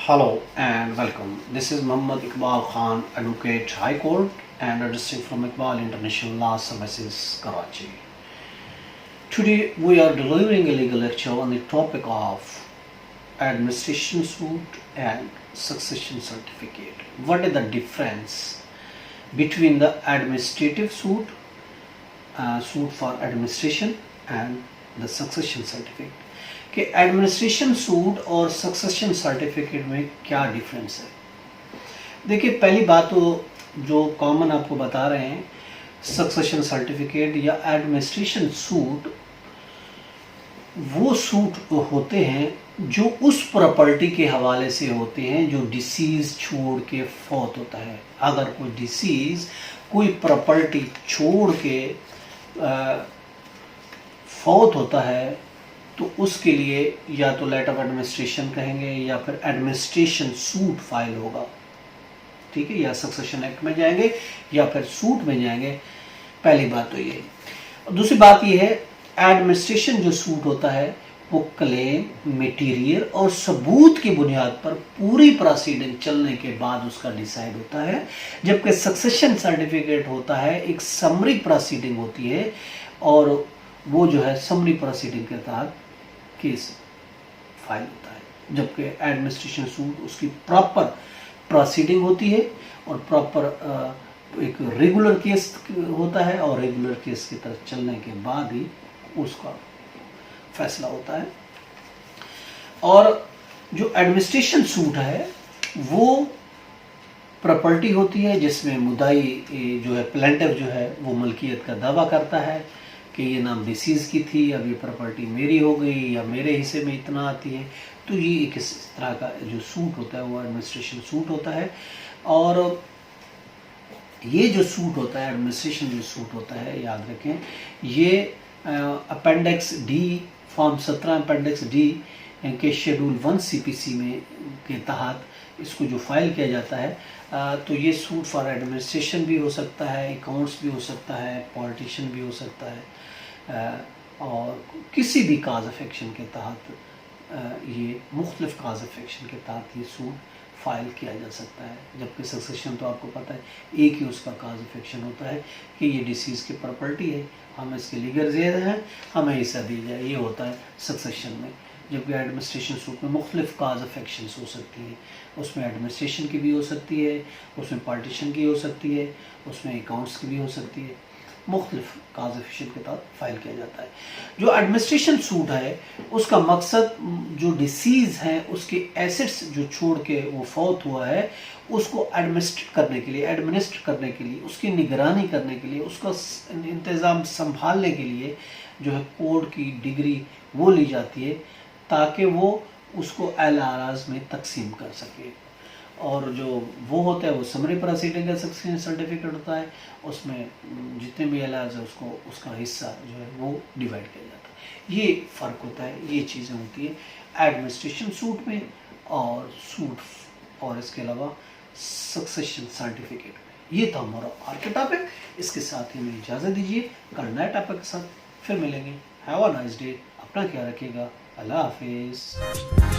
Hello and welcome. This is Muhammad Iqbal Khan, Advocate High Court and addressing from Iqbal International Law Services, Karachi. Today we are delivering a legal lecture on the topic of administration suit and succession certificate. What is the difference between the administrative suit, suit for administration and the succession certificate? कि administration suit और succession certificate में क्या difference है। देखिए, पहली बात तो जो कॉमन आपको बता रहे हैं, सक्सेशन सर्टिफिकेट या एडमिनिस्ट्रेशन सूट वो सूट होते हैं जो उस प्रॉपर्टी के हवाले से होते हैं जो डिसीज छोड़ के फौत होता है। अगर कोई डिसीज कोई प्रॉपर्टी छोड़ के फौत होता है तो उसके लिए या तो लेटर ऑफ एडमिनिस्ट्रेशन कहेंगे या फिर एडमिनिस्ट्रेशन सूट फाइल होगा, ठीक है, या सक्सेशन एक्ट में जाएंगे या फिर सूट में जाएंगे। पहली बात तो ये। दूसरी बात ये है, एडमिनिस्ट्रेशन जो सूट होता है वो क्लेम, मटेरियल और सबूत की बुनियाद पर पूरी प्रोसीडिंग चलने के बाद उसका डिसाइड होता है, जबकि सक्सेशन सर्टिफिकेट होता है एक समरी प्रोसीडिंग होती है और वो जो है समरी प्रोसीडिंग के तहत केस फाइल होता है, जबकि एडमिनिस्ट्रेशन सूट उसकी प्रॉपर प्रोसीडिंग होती है और प्रॉपर एक रेगुलर केस होता है और रेगुलर केस की तरफ चलने के बाद ही उसका फैसला होता है। और जो एडमिनिस्ट्रेशन सूट है वो प्रॉपर्टी होती है जिसमें मुद्दाई जो है, प्लेंटिफ जो है, वो मलकियत का दावा करता है कि ये नाम डिसीज की थी, अब ये प्रॉपर्टी मेरी हो गई या मेरे हिस्से में इतना आती है। तो ये एक इस तरह का जो सूट होता है वो एडमिनिस्ट्रेशन सूट होता है। और ये जो सूट होता है, एडमिनिस्ट्रेशन जो सूट होता है, याद रखें, ये appendix D, form 17 appendix D के शेड्यूल 1 सीपीसी में के तहत इसको जो फाइल किया जाता है, तो ये सूट फॉर एडमिनिस्ट्रेशन भी हो सकता है, अकाउंट्स भी हो सकता है, पॉलिटिशियन भी हो सकता है, और किसी भी काज ऑफ एक्शन के तहत ये मुख्तलिफ काज ऑफ एक्शन के तहत ये सूट फाइल किया जा सकता है। जबकि सक्सेशन तो आपको पता है एक ही उसका काज ऑफ एक्शन होता है कि ये डिसीज़ की प्रॉपर्टी है, हम इसके लीगल ज़ेर हैं, हमें हिस्सा दी जाए, ये होता है सक्सेशन में। जबकि एडमिनिस्ट्रेशन सूट में मुख्तलिफ काज ऑफ एक्शन हो सकती हैं, उसमें एडमिनिस्ट्रेशन की भी हो सकती है, उसमें पार्टीशन की हो सकती है, उसमें अकाउंट्स की भी हो सकती है, मुख्तलिफ काज ऑफ एक्शन के तहत फाइल किया जाता है। जो एडमिनिस्ट्रेशन सूट है उसका मकसद जो डिसीज़ है उसके एसेट्स जो छोड़ के वो फौत हुआ है उसको एडमिनिस्ट्रेट करने के लिए, उसकी निगरानी करने के लिए, उसका इंतज़ाम संभालने के लिए जो है कोर्ट की डिग्री वो ली जाती है ताकि वो उसको एलआरआज में तकसीम कर सके। और जो वो होता है वो समरी प्रोसीडिंग का सक्सेशन सर्टिफिकेट होता है, उसमें जितने भी एलआरआज है उसको उसका हिस्सा जो है वो डिवाइड किया जाता है। ये फ़र्क होता है, ये चीज़ें होती है एडमिनिस्ट्रेशन सूट में और इसके अलावा सक्सेशन सर्टिफिकेट में। ये था हमारा आज का टॉपिक। इसके साथ ही हमें इजाज़त दीजिए, कल नए टॉपिक के साथ फिर मिलेंगे। हैव अ नाइस डे, अपना ख्याल रखिएगा, अल्लाह हाफिज़।